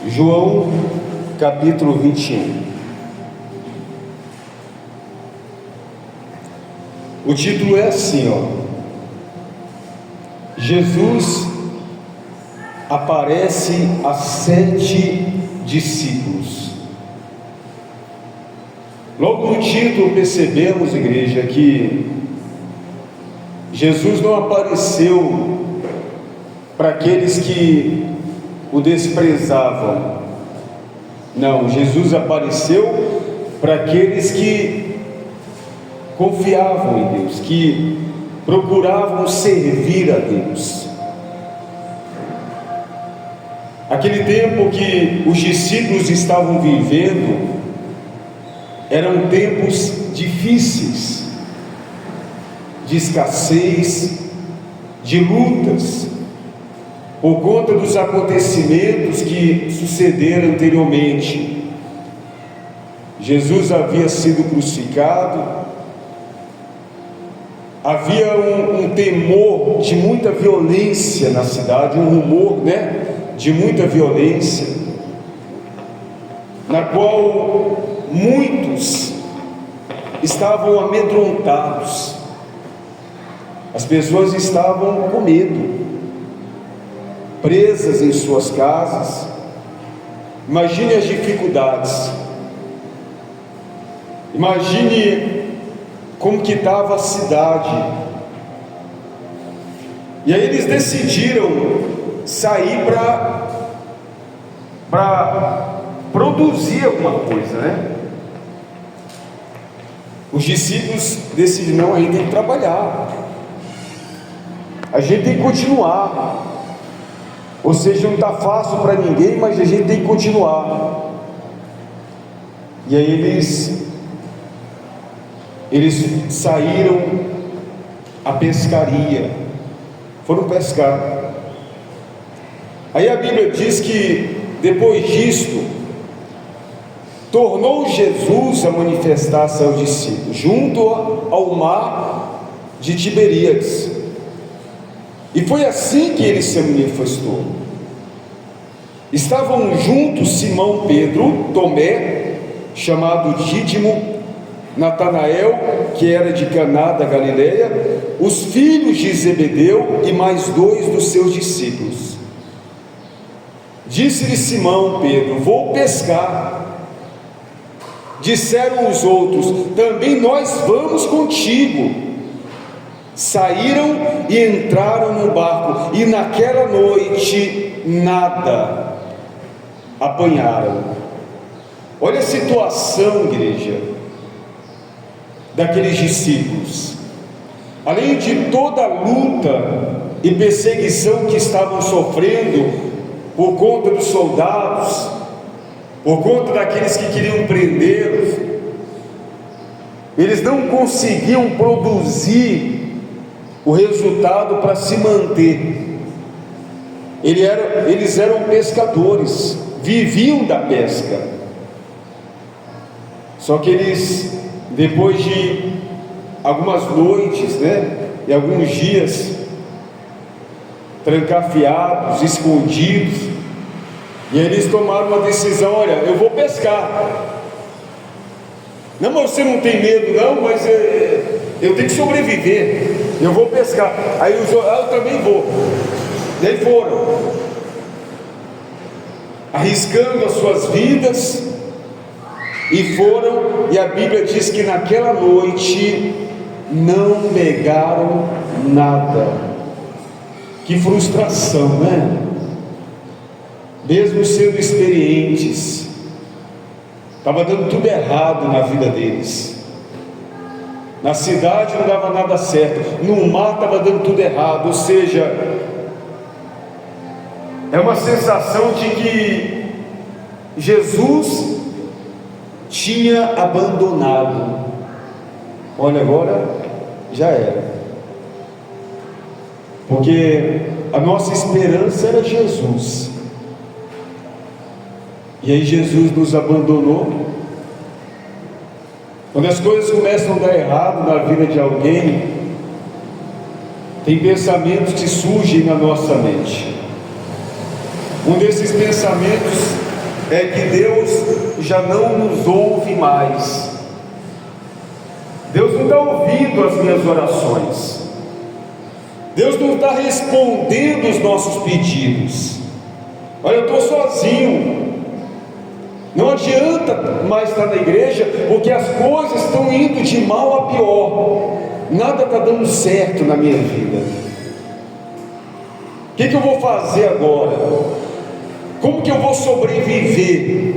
João capítulo 21. O título é assim, Jesus aparece a 7 discípulos. Logo no título percebemos, igreja, que Jesus não apareceu para aqueles que o desprezavam. Não, Jesus apareceu para aqueles que confiavam em Deus, que procuravam servir a Deus. Aquele tempo que os discípulos estavam vivendo eram tempos difíceis, de escassez, de lutas, por conta dos acontecimentos que sucederam anteriormente. Jesus havia sido crucificado, havia um temor de muita violência na cidade, um rumor, de muita violência, na qual muitos estavam amedrontados, as pessoas estavam com medo, presas em suas casas. Imagine as dificuldades, imagine como que estava a cidade. E aí eles decidiram sair para produzir alguma coisa, Os discípulos decidiram: não, a gente tem que trabalhar, a gente tem que continuar. Ou seja, não está fácil para ninguém, mas a gente tem que continuar. E aí eles saíram à pescaria, foram pescar. Aí a Bíblia diz que depois disto tornou Jesus a manifestar-se aos discípulos junto ao mar de Tiberíades. E foi assim que ele se manifestou. Estavam juntos Simão Pedro, Tomé, chamado Dídimo, Natanael, que era de Caná da Galileia, os filhos de Zebedeu e mais 2 dos seus discípulos. Disse-lhe Simão Pedro: vou pescar. Disseram os outros: também nós vamos contigo. Saíram e entraram no barco, e naquela noite nada apanharam. Olha a situação, igreja, daqueles discípulos. Além de toda a luta e perseguição que estavam sofrendo por conta dos soldados, por conta daqueles que queriam prendê-los, eles não conseguiam produzir o resultado para se manter. Eles eram pescadores, viviam da pesca. Só que eles, depois de algumas noites, e alguns dias trancafiados, escondidos, e eles tomaram uma decisão: olha, eu vou pescar. Não, mas você não tem medo? Não, mas eu tenho que sobreviver, eu vou pescar. Aí eu também vou. E aí foram, arriscando as suas vidas, e foram, e a Bíblia diz que naquela noite não pegaram nada. Que frustração, Mesmo sendo experientes, estava dando tudo errado na vida deles. Na cidade não dava nada certo, no mar estava dando tudo errado. Ou seja, é uma sensação de que Jesus tinha abandonado. Olha, agora já era, porque a nossa esperança era Jesus, e aí Jesus nos abandonou. Quando as coisas começam a dar errado na vida de alguém, tem pensamentos que surgem na nossa mente. Um desses pensamentos é que Deus já não nos ouve mais. Deus não está ouvindo as minhas orações. Deus não está respondendo os nossos pedidos. Olha, eu estou sozinho. Não adianta mais estar na igreja, porque as coisas estão indo de mal a pior. Nada está dando certo na minha vida. O que eu vou fazer agora? Como que eu vou sobreviver?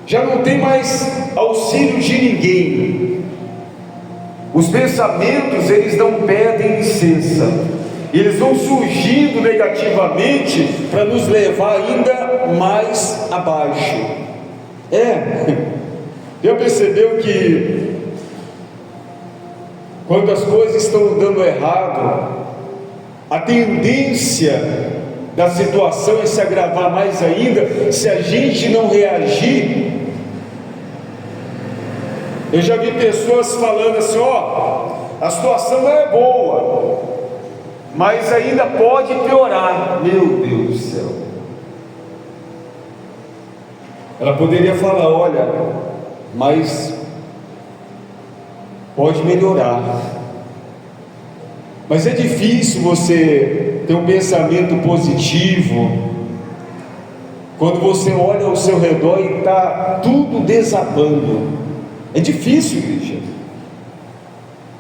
Já não tem mais auxílio de ninguém. Os pensamentos, eles não pedem licença. Eles vão surgindo negativamente para nos levar ainda mais abaixo. Já percebeu que quando as coisas estão dando errado, a tendência da situação é se agravar mais ainda se a gente não reagir? Eu já vi pessoas falando assim: a situação não é boa, mas ainda pode piorar. Meu Deus do céu. Ela poderia falar: olha, mas pode melhorar. Mas é difícil você ter um pensamento positivo quando você olha ao seu redor e está tudo desabando. É difícil, igreja.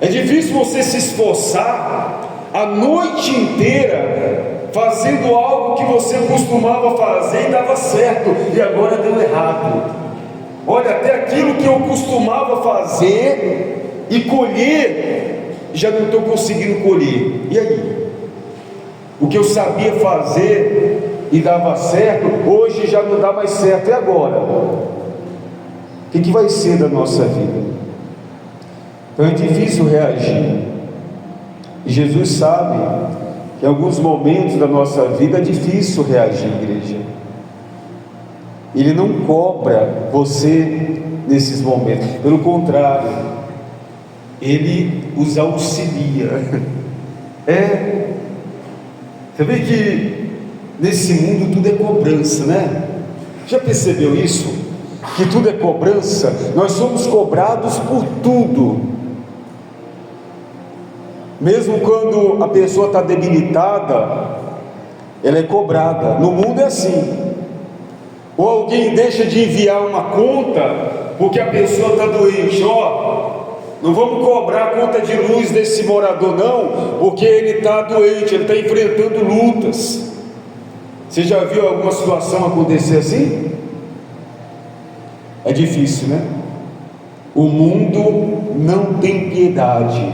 É difícil você se esforçar a noite inteira fazendo algo que você costumava fazer e dava certo, e agora deu errado. Olha, até aquilo que eu costumava fazer e colher, já não estou conseguindo colher. E aí? O que eu sabia fazer e dava certo, hoje já não dá mais certo. E agora? O que vai ser da nossa vida? Então é difícil reagir. E Jesus sabe que em alguns momentos da nossa vida é difícil reagir, igreja. Ele não cobra você nesses momentos, pelo contrário, Ele os auxilia. Você vê que nesse mundo tudo é cobrança, né? Já percebeu isso? Que tudo é cobrança. Nós somos cobrados por tudo. Mesmo quando a pessoa está debilitada, ela é cobrada. No mundo é assim. Ou alguém deixa de enviar uma conta porque a pessoa está doente. Não vamos cobrar a conta de luz desse morador não, porque ele está doente, ele está enfrentando lutas. Você já viu alguma situação acontecer assim? É difícil, né? O mundo não tem piedade.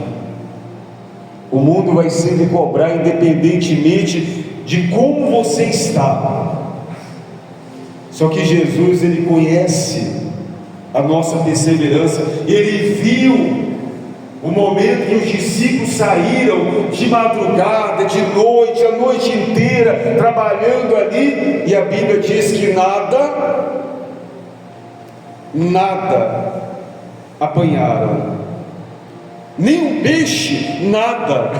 O mundo vai sempre cobrar, independentemente de como você está. Só que Jesus, Ele conhece a nossa perseverança. Ele viu o momento que os discípulos saíram de madrugada, de noite, a noite inteira, trabalhando ali, e a Bíblia diz que nada apanharam, nem um peixe, nada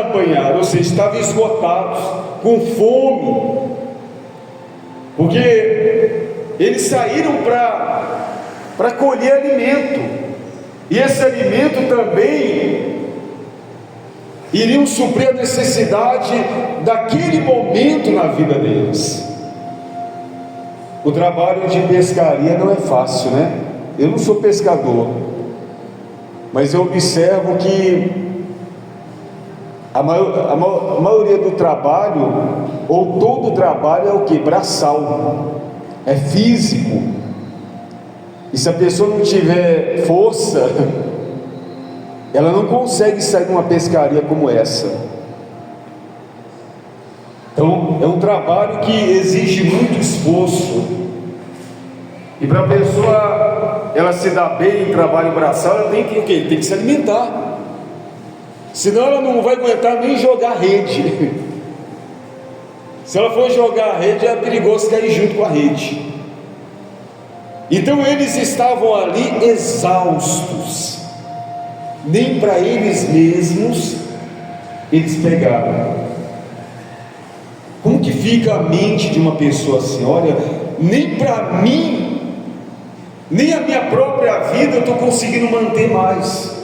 apanharam, ou seja, estavam esgotados, com fome, porque eles saíram para colher alimento, e esse alimento também iriam suprir a necessidade daquele momento na vida deles. O trabalho de pescaria não é fácil, né? Eu não sou pescador, mas eu observo que a maioria do trabalho, ou todo o trabalho, é o que? Braçal, é físico. E se a pessoa não tiver força, ela não consegue sair de uma pescaria como essa. Então é um trabalho que exige muito esforço. E para a pessoa ela se dar bem em trabalho braçal, ela tem que o quê? Tem que se alimentar. Senão ela não vai aguentar nem jogar rede. Se ela for jogar a rede, é perigoso cair junto com a rede. Então eles estavam ali exaustos. Nem para eles mesmos eles pegaram. Como que fica fica a mente de uma pessoa assim? Olha, nem para mim, nem a minha própria vida eu estou conseguindo manter mais.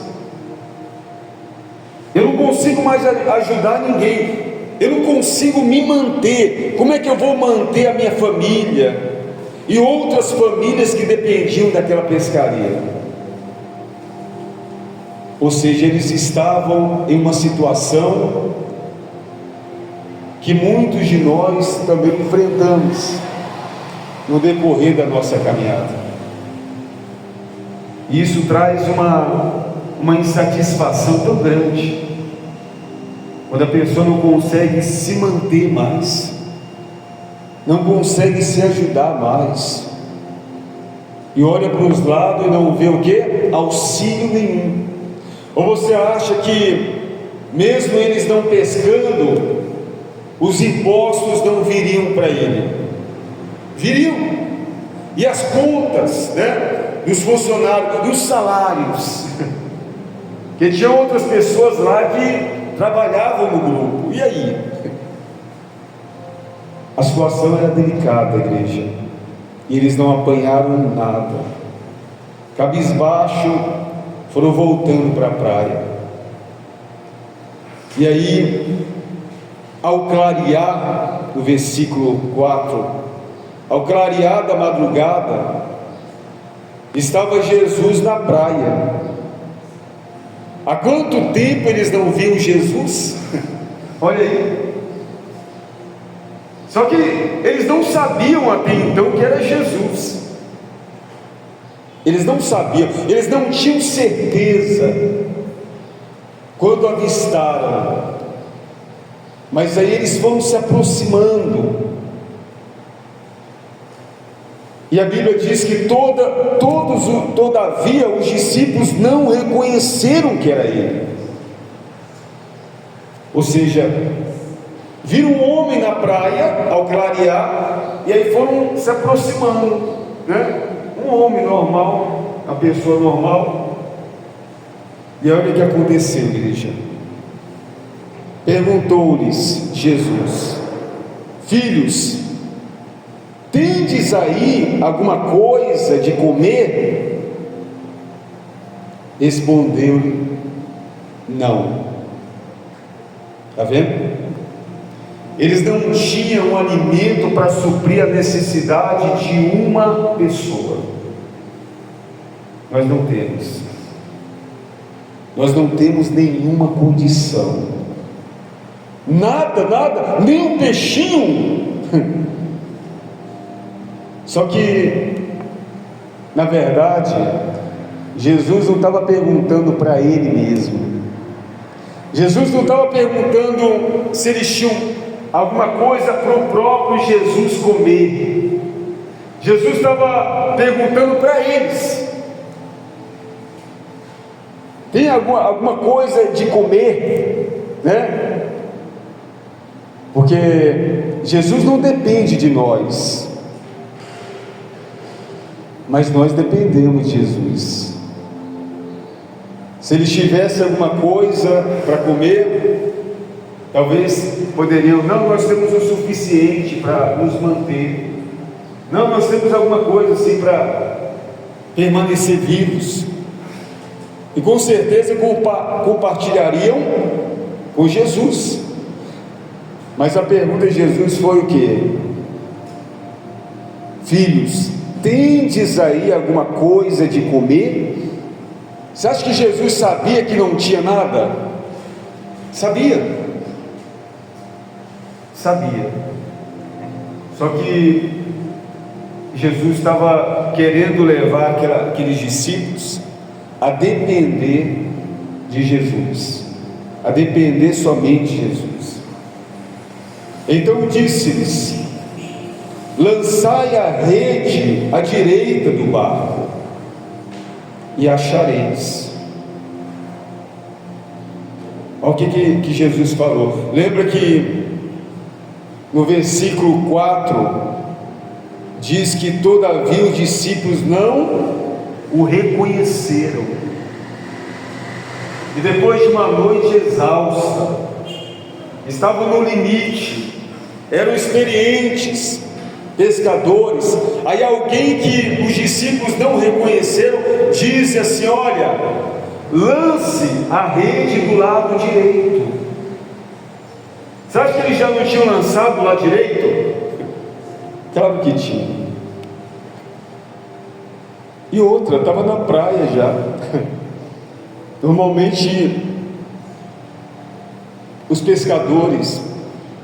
Eu não consigo mais ajudar ninguém. Eu não consigo me manter. Como é que eu vou manter a minha família e outras famílias que dependiam daquela pescaria? Ou seja, eles estavam em uma situação que muitos de nós também enfrentamos no decorrer da nossa caminhada. E isso traz uma insatisfação tão grande, quando a pessoa não consegue se manter mais, não consegue se ajudar mais, e olha para os lados e não vê o que? Auxílio nenhum. Ou você acha que mesmo eles não pescando, os impostos não viriam para ele? Viriam. E as contas, dos funcionários, dos salários, que tinha outras pessoas lá que trabalhavam no grupo. E aí? A situação era delicada, igreja, e eles não apanharam nada. Cabisbaixo, foram voltando para a praia. E aí, ao clarear, no versículo 4, ao clarear da madrugada, estava Jesus na praia. Há quanto tempo eles não viam Jesus? Olha aí. Só que eles não sabiam até então que era Jesus. Eles não sabiam, eles não tinham certeza quando avistaram. Mas aí eles vão se aproximando. E a Bíblia diz que todavia os discípulos não reconheceram que era ele. Ou seja, viram um homem na praia ao clarear, e aí foram se aproximando, um homem normal, uma pessoa normal. E olha o que aconteceu, igreja. Perguntou-lhes Jesus: filhos, tendes aí alguma coisa de comer? Respondeu-lhe: não. Está vendo? Eles não tinham alimento para suprir a necessidade de uma pessoa. Nós não temos. Nós não temos nenhuma condição. Nada, nem um peixinho. Só que, na verdade, Jesus não estava perguntando para ele mesmo. Jesus não estava perguntando se eles tinham alguma coisa para o próprio Jesus comer. Jesus estava perguntando para eles: tem alguma coisa de comer? Porque Jesus não depende de nós, mas nós dependemos de Jesus. Se eles tivessem alguma coisa para comer, talvez poderiam: não, nós temos o suficiente para nos manter. Não, nós temos alguma coisa assim para permanecer vivos. E com certeza compartilhariam com Jesus. Mas a pergunta de Jesus foi o quê? Filhos, tendes aí alguma coisa de comer? Você acha que Jesus sabia que não tinha nada? Sabia. Só que Jesus estava querendo levar aqueles discípulos a depender de Jesus, a depender somente de Jesus. Então disse-lhes: lançai a rede à direita do barco e achareis. Olha o que Jesus falou. Lembra que no versículo 4 diz que todavia os discípulos não o reconheceram. E depois de uma noite exausta, estavam no limite, eram experientes pescadores. Aí alguém que os discípulos não reconheceram diz assim: olha, lance a rede do lado direito. Você acha que eles já não tinham lançado do lado direito? Claro que tinha. E outra, estava na praia já. Normalmente os pescadores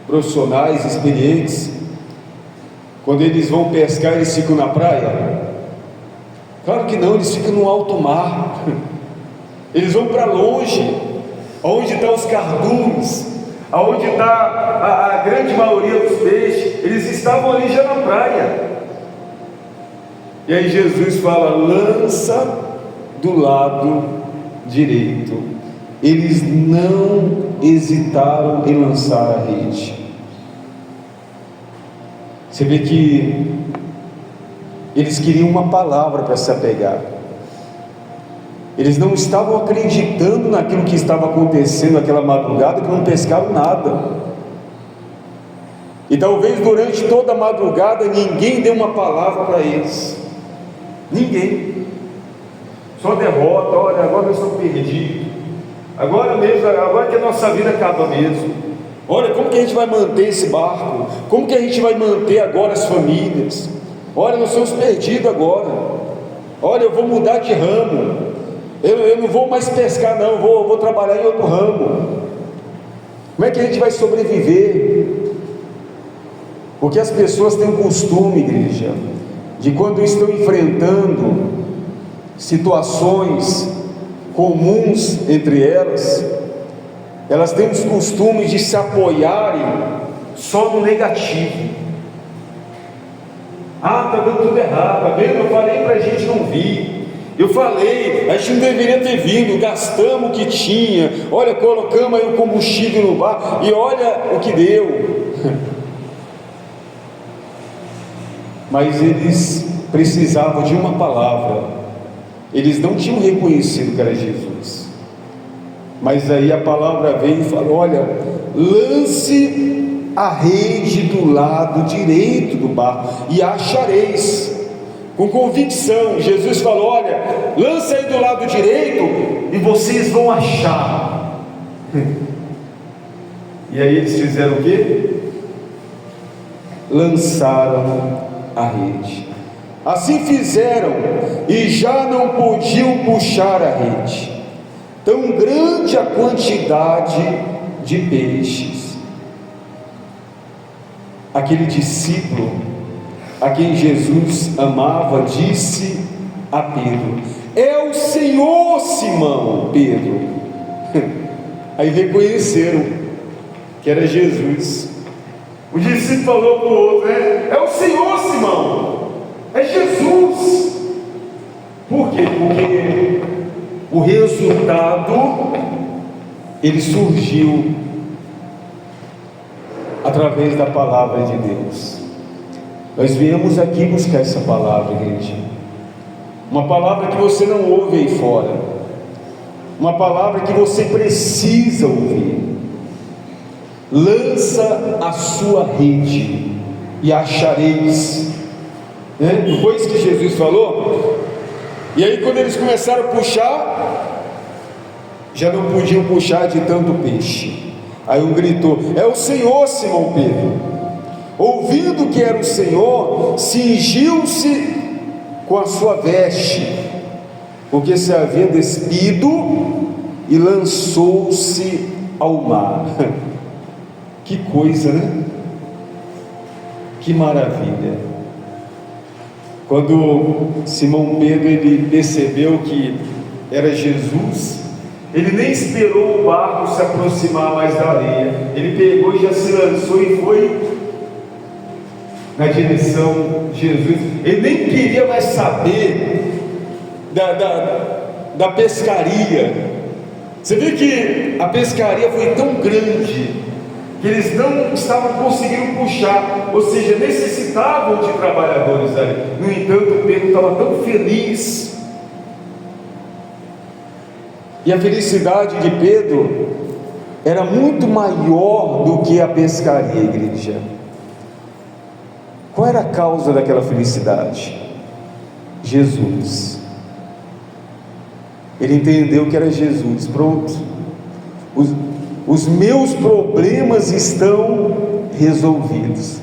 profissionais, experientes, quando eles vão pescar, eles ficam na praia? Claro que não, eles ficam no alto mar. Eles vão para longe, onde estão os cardumes, aonde está a grande maioria dos peixes. Eles estavam ali já na praia. E aí Jesus fala: lança do lado direito. Eles não hesitaram em lançar a rede. Você vê que eles queriam uma palavra para se apegar. Eles não estavam acreditando naquilo que estava acontecendo naquela madrugada, que não pescaram nada. E talvez durante toda a madrugada ninguém deu uma palavra para eles. Ninguém. Só derrota. Olha, agora nós estamos perdidos. Agora mesmo, agora que a nossa vida acaba mesmo. Olha, como que a gente vai manter esse barco? Como que a gente vai manter agora as famílias? Olha, nós estamos perdidos agora. Olha, eu vou mudar de ramo. Eu não vou mais pescar não, vou trabalhar em outro ramo. Como é que a gente vai sobreviver? Porque as pessoas têm o costume, igreja, de quando estão enfrentando situações comuns entre elas, elas têm os costumes de se apoiarem só no negativo. Ah, está dando tudo errado, tá vendo? Eu falei para a gente não vir. Eu falei, a gente não deveria ter vindo, gastamos o que tinha, olha, colocamos aí o combustível no bar, e olha o que deu. Mas eles precisavam de uma palavra, eles não tinham reconhecido que era Jesus, mas aí a palavra veio e falou: olha, lance a rede do lado direito do barco, e achareis. Com convicção, Jesus falou: olha, lança aí do lado direito, e vocês vão achar. E aí eles fizeram o quê? Lançaram a rede. Assim fizeram, e já não podiam puxar a rede, tão grande a quantidade de peixes. Aquele discípulo a quem Jesus amava disse a Pedro: é o Senhor, Simão. Pedro. Aí reconheceram que era Jesus. O discípulo falou para o outro, né? É o Senhor, Simão, é Jesus. Por quê? Porque o resultado, ele surgiu através da palavra de Deus. Nós viemos aqui buscar essa palavra, igreja. Uma palavra que você não ouve aí fora, uma palavra que você precisa ouvir. Lança a sua rede e achareis. Depois que Jesus falou, e aí quando eles começaram a puxar, já não podiam puxar de tanto peixe. Aí um gritou: é o Senhor, Simão Pedro. Ouvindo que era o Senhor, cingiu-se com a sua veste, porque se havia despido, e lançou-se ao mar. Que coisa, né? Que maravilha. Quando Simão Pedro ele percebeu que era Jesus, ele nem esperou o barco se aproximar mais da areia, ele pegou e já se lançou e foi na direção de Jesus. Ele nem queria mais saber da pescaria. Você vê que a pescaria foi tão grande que eles não estavam conseguindo puxar, ou seja, necessitavam de trabalhadores ali. No entanto, Pedro estava tão feliz, e a felicidade de Pedro era muito maior do que a pescaria, igreja. Qual era a causa daquela felicidade? Jesus. Ele entendeu que era Jesus. Pronto, os meus problemas estão resolvidos,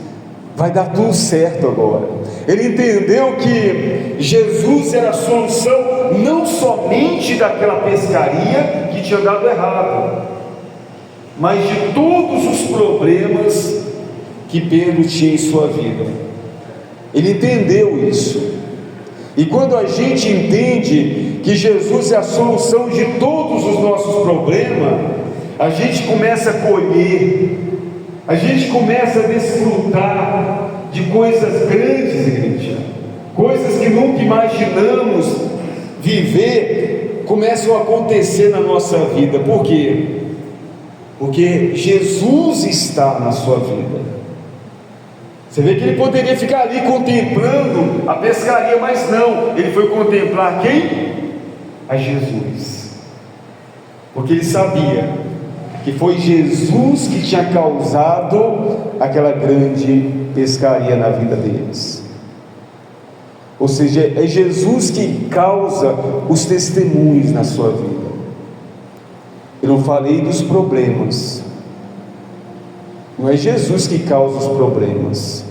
vai dar tudo certo agora. Ele entendeu que Jesus era a solução não somente daquela pescaria que tinha dado errado, mas de todos os problemas que Pedro tinha em sua vida. Ele entendeu isso. E quando a gente entende que Jesus é a solução de todos os nossos problemas, a gente começa a colher, a gente começa a desfrutar de coisas grandes, igreja. Coisas que nunca imaginamos viver, começam a acontecer na nossa vida. Por quê? Porque Jesus está na sua vida. Você vê que ele poderia ficar ali contemplando a pescaria, mas não, ele foi contemplar quem? A Jesus, porque ele sabia que foi Jesus que tinha causado aquela grande pescaria na vida deles. Ou seja, é Jesus que causa os testemunhos na sua vida. Eu não falei dos problemas, não é Jesus que causa os problemas,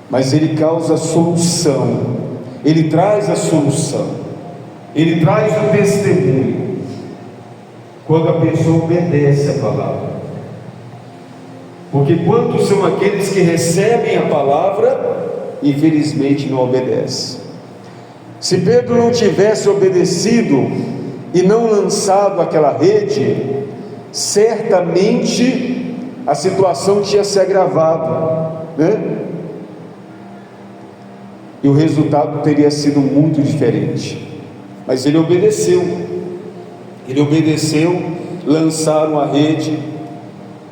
mas Ele causa a solução, Ele traz a solução, Ele traz o testemunho, quando a pessoa obedece a palavra. Porque quantos são aqueles que recebem a palavra, infelizmente não obedecem? Se Pedro não tivesse obedecido e não lançado aquela rede, certamente a situação tinha se agravado, né? E o resultado teria sido muito diferente. Mas ele obedeceu, lançaram a rede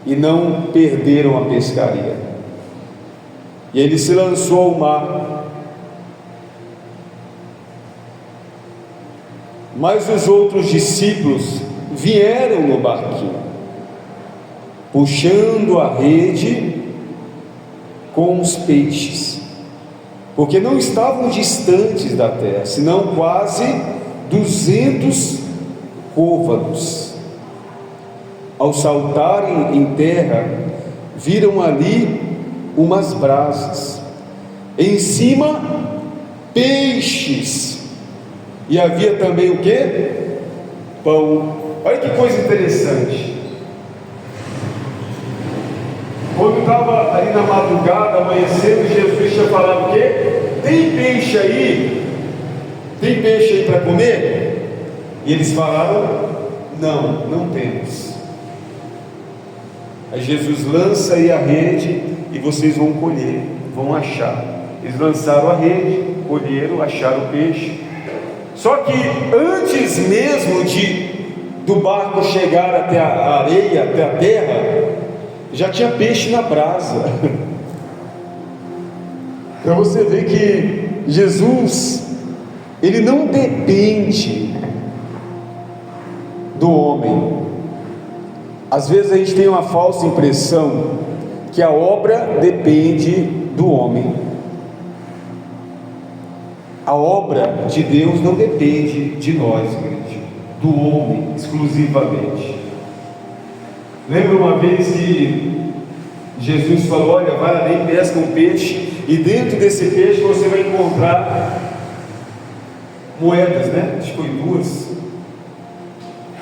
e não perderam a pescaria. E ele se lançou ao mar. Mas os outros discípulos vieram no barquinho, puxando a rede com os peixes, porque não estavam distantes da terra, senão quase 200 côvados. Ao saltarem em terra, viram ali umas brasas, em cima peixes, e havia também o que? Pão. Olha que coisa interessante. Quando estava ali na madrugada, amanhecendo, Jesus tinha falado o quê? Tem peixe aí? Tem peixe aí para comer? E eles falaram: não, não temos. Aí Jesus lança aí a rede e vocês vão colher, vão achar. Eles lançaram a rede, colheram, acharam o peixe. Só que antes mesmo do barco chegar até a areia, até a terra, já tinha peixe na brasa. Para você ver que Jesus, Ele não depende do homem. Às vezes a gente tem uma falsa impressão que a obra depende do homem. A obra de Deus não depende de nós, igreja, do homem exclusivamente. Lembra uma vez que Jesus falou: olha, vai ali, pesca um peixe, e dentro desse peixe você vai encontrar moedas, né? Acho que foi duas,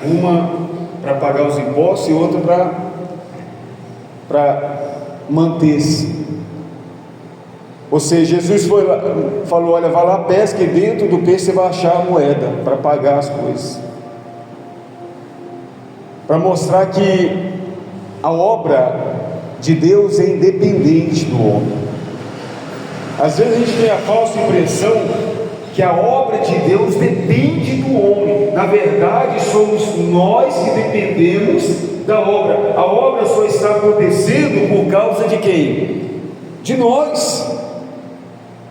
uma para pagar os impostos e outra para manter-se. Ou seja, Jesus falou: olha, vai lá, pesca, e dentro do peixe você vai achar a moeda para pagar as coisas, para mostrar que a obra de Deus é independente do homem. Às vezes a gente tem a falsa impressão que a obra de Deus depende do homem. Na verdade, somos nós que dependemos da obra. A obra só está acontecendo por causa de quem? De nós.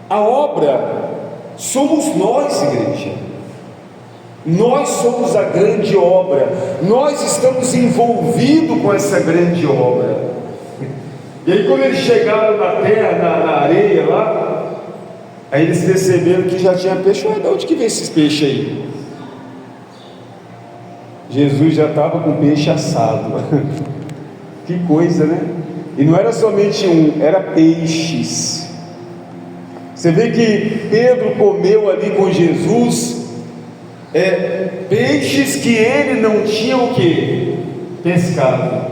A obra somos nós, igreja. Nós somos a grande obra. Nós estamos envolvidos com essa grande obra. E aí quando eles chegaram na terra, na areia lá, aí eles perceberam que já tinha peixe. Ué, de onde que vem esses peixes aí? Jesus já estava com peixe assado. Que coisa, né? E não era somente um, era peixes. Você vê que Pedro comeu ali com Jesus peixes que ele não tinha o que? Pescado.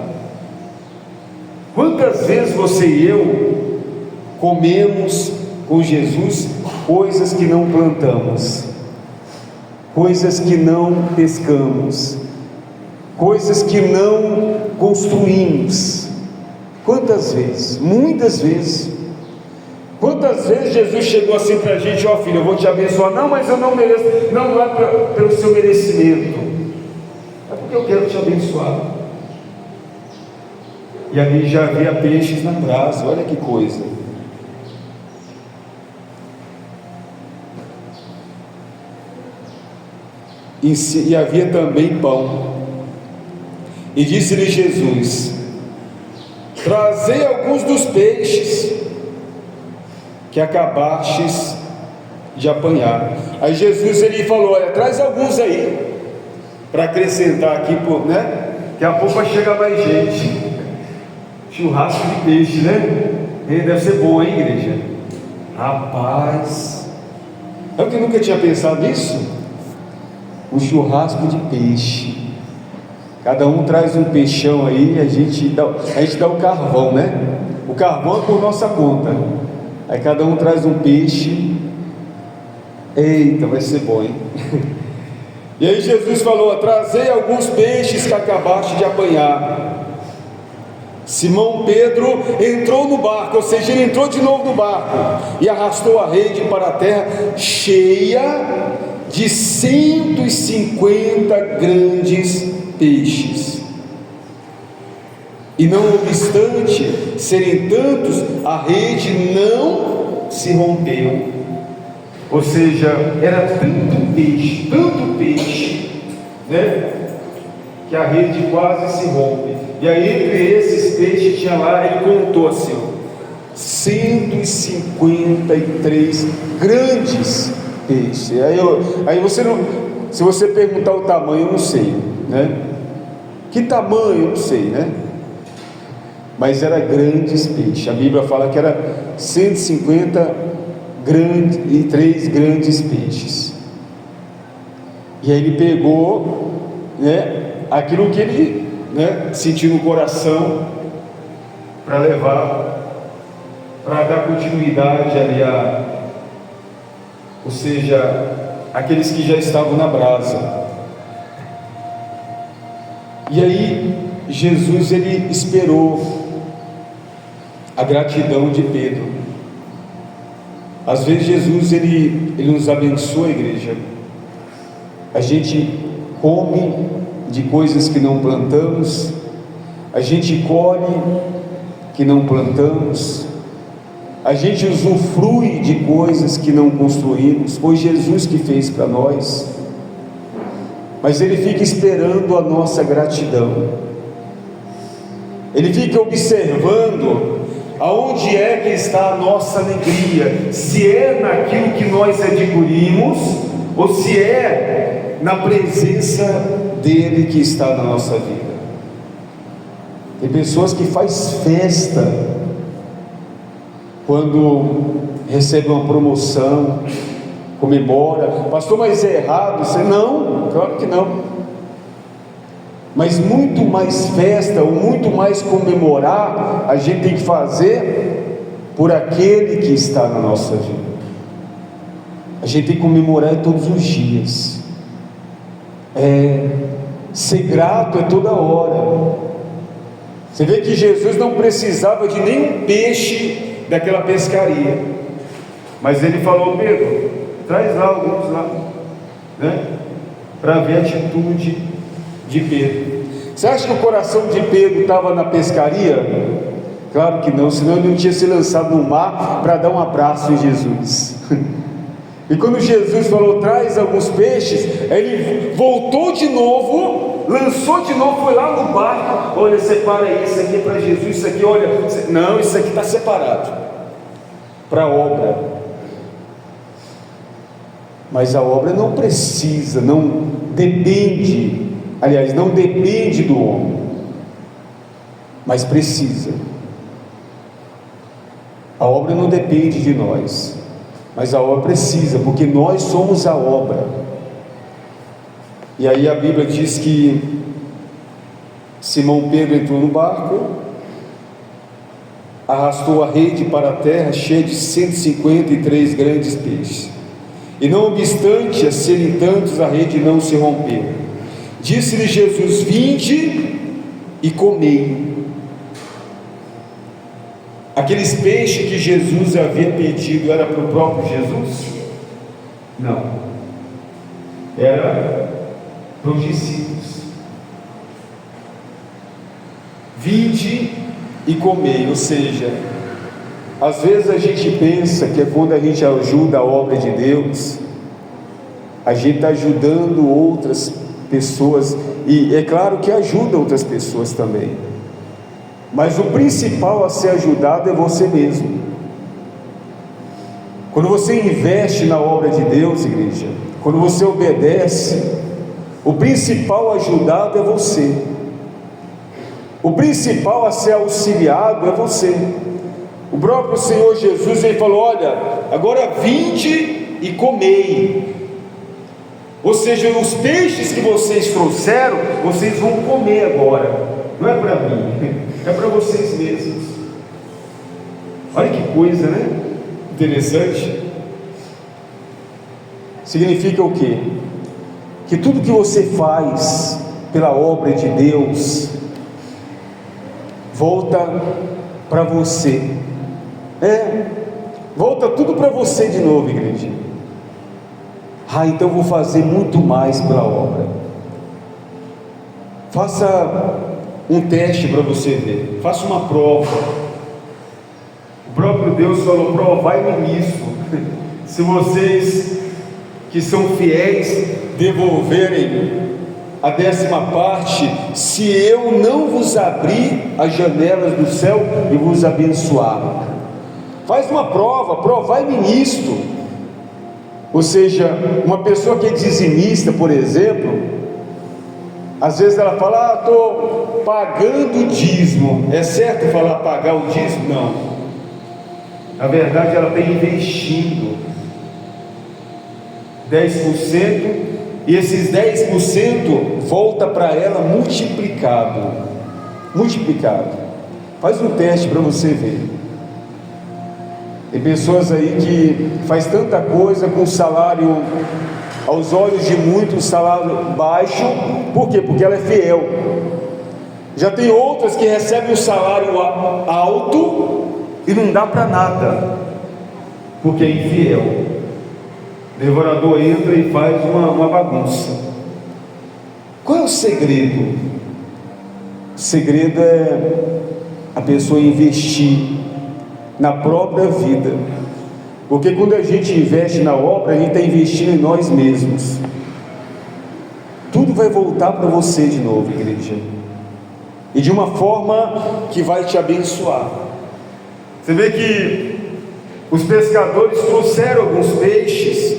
Quantas vezes você e eu comemos com Jesus coisas que não plantamos, coisas que não pescamos, coisas que não construímos? Quantas vezes? Muitas vezes. Quantas vezes Jesus chegou assim para a gente: ó filho, eu vou te abençoar. Não, mas eu não mereço. Não é pelo seu merecimento, é porque eu quero te abençoar. E ali já havia peixes na brasa. Olha que coisa. E havia também pão. E disse-lhe Jesus: trazei alguns dos peixes que acabastes de apanhar. Aí Jesus ele falou: olha, traz alguns aí, para acrescentar aqui, né? Daqui a pouco vai chegar mais gente. Churrasco de peixe, né? Deve ser bom, hein, igreja? Rapaz, eu que nunca tinha pensado nisso. Um churrasco de peixe. Cada um traz um peixão aí, a gente dá o carvão, né? O carvão é por nossa conta. Aí cada um traz um peixe. Eita, vai ser bom, hein? E aí Jesus falou: trazei alguns peixes que acabaste de apanhar. Simão Pedro entrou no barco, ou seja, ele entrou de novo no barco e arrastou a rede para a terra, cheia de 150 grandes peixes. E não obstante serem tantos, a rede não se rompeu. Ou seja, era tanto peixe, né, que a rede quase se rompe. E aí entre esses peixes tinha lá, ele contou assim, 153 grandes peixes. Aí você não, se você perguntar o tamanho, eu não sei, né? Que tamanho, eu não sei, né? Mas era grandes peixes. A Bíblia fala que era 153 grandes peixes. E aí ele pegou, né, aquilo que ele, né, sentiu no coração, para levar, para dar continuidade ali ou seja, aqueles que já estavam na brasa. E aí Jesus ele esperou a gratidão de Pedro. Às vezes Jesus ele nos abençoa, igreja. A gente come de coisas que não plantamos, a gente colhe que não plantamos, a gente usufrui de coisas que não construímos. Foi Jesus que fez para nós, mas Ele fica esperando a nossa gratidão. Ele fica observando aonde é que está a nossa alegria, se é naquilo que nós adquirimos, ou se é na presença dele que está na nossa vida. Tem pessoas que faz festa quando recebe uma promoção, comemora. Pastor, mas é errado? Você não, claro que não. Mas muito mais festa, ou muito mais comemorar, a gente tem que fazer por aquele que está na nossa vida. A gente tem que comemorar todos os dias. Ser grato é toda hora. Você vê que Jesus não precisava de nenhum peixe daquela pescaria, mas ele falou: Pedro, traz lá alguns lá, né? Para ver a atitude de Pedro. Você acha que o coração de Pedro estava na pescaria? Claro que não, senão ele não tinha se lançado no mar para dar um abraço em Jesus. E quando Jesus falou: traz alguns peixes, ele voltou de novo lançou de novo, foi lá no barco, olha, separa aí, isso aqui é para Jesus, isso aqui, olha, não, isso aqui está separado, para a obra. Mas a obra não precisa, não depende, aliás, não depende do homem, mas precisa. A obra não depende de nós, mas a obra precisa, porque nós somos a obra. E aí a Bíblia diz que Simão Pedro entrou no barco, arrastou a rede para a terra cheia de 153 grandes peixes, e não obstante a serem tantos, a rede não se rompeu. Disse-lhe Jesus: vinde e comei. Aqueles peixes que Jesus havia pedido era para o próprio Jesus? Não, era para os discípulos. Vinde e comei, ou seja, às vezes a gente pensa que é quando a gente ajuda a obra de Deus, a gente está ajudando outras pessoas, e é claro que ajuda outras pessoas também, mas o principal a ser ajudado é você mesmo. Quando você investe na obra de Deus, igreja, quando você obedece, o principal ajudado é você, o principal a ser auxiliado é você. O próprio Senhor Jesus, ele falou: olha, agora vinde e comei. Ou seja, os peixes que vocês trouxeram, vocês vão comer agora. Não é para mim, é para vocês mesmos. Olha que coisa, né? Interessante. Significa o quê? Que tudo que você faz pela obra de Deus volta para você. Volta tudo para você de novo, igreja. Então eu vou fazer muito mais pela obra. Faça um teste para você ver, faça uma prova. O próprio Deus falou: provai-me nisso. Se vocês que são fiéis devolverem a 10ª parte, se eu não vos abrir as janelas do céu e vos abençoar. Faz uma prova, provai-me nisto. Ou seja, uma pessoa que é dizimista, por exemplo, às vezes ela fala: estou pagando o dízimo. É certo falar pagar o dízimo? Não. Na verdade, ela está investindo 10%, e esses 10% volta para ela multiplicado. Faz um teste para você ver. Tem pessoas aí que faz tanta coisa com salário, aos olhos de muitos, salário baixo. Por quê? Porque ela é fiel. Já tem outras que recebem o salário alto e não dá para nada, porque é infiel. O devorador entra e faz uma bagunça. Qual é o segredo? O segredo é a pessoa investir na própria vida, porque quando a gente investe na obra, a gente está investindo em nós mesmos. Tudo vai voltar para você de novo, igreja, e de uma forma que vai te abençoar. Você vê que os pescadores trouxeram alguns peixes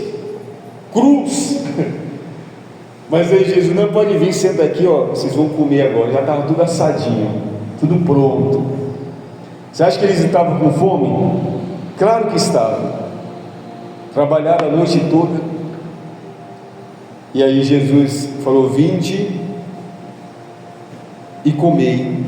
crus, mas aí Jesus: não, pode vir, senta aqui, vocês vão comer agora. Já estava tudo assadinho, tudo pronto. Você acha que eles estavam com fome? Claro que estavam. Trabalharam a noite toda. E aí Jesus falou: vinde e comei.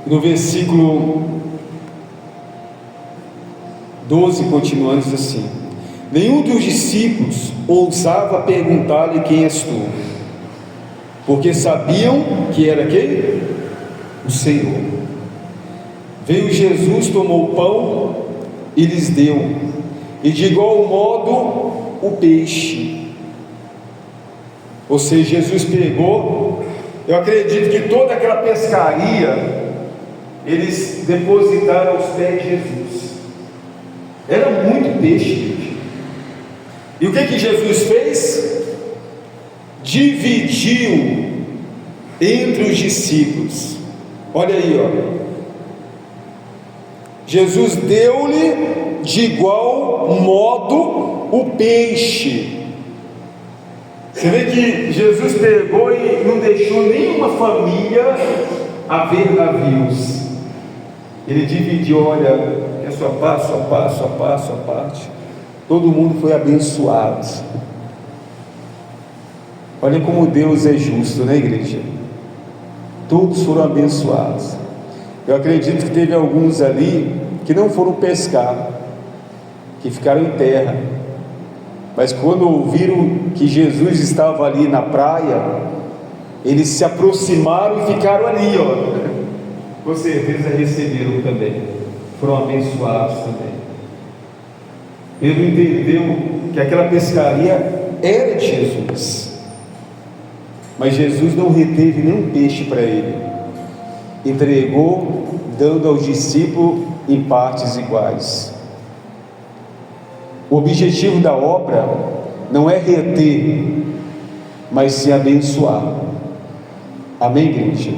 No versículo 12, continuando, diz assim: nenhum dos discípulos ousava perguntar-lhe: quem és tu? Porque sabiam que era quem? O Senhor. Veio Jesus, tomou o pão e lhes deu, e de igual modo o peixe. Ou seja, Jesus pegou. Eu acredito que toda aquela pescaria eles depositaram aos pés de Jesus. Era muito peixe, gente. E o que Jesus fez? Dividiu entre os discípulos. Olha aí, ó. Jesus deu-lhe de igual modo o peixe. Você vê que Jesus pegou e não deixou nenhuma família a ver navios. Ele dividiu, olha, é sua parte, sua parte, sua parte, sua parte. Todo mundo foi abençoado. Olha como Deus é justo, né, igreja? Todos foram abençoados. Eu acredito que teve alguns ali que não foram pescar, que ficaram em terra, mas quando ouviram que Jesus estava ali na praia, eles se aproximaram e ficaram ali, ó. Com certeza receberam também, foram abençoados também. Ele entendeu que aquela pescaria era de Jesus, mas Jesus não reteve nenhum peixe para ele, entregou, dando aos discípulos em partes iguais. O objetivo da obra não é reter, mas se abençoar. Amém, igreja?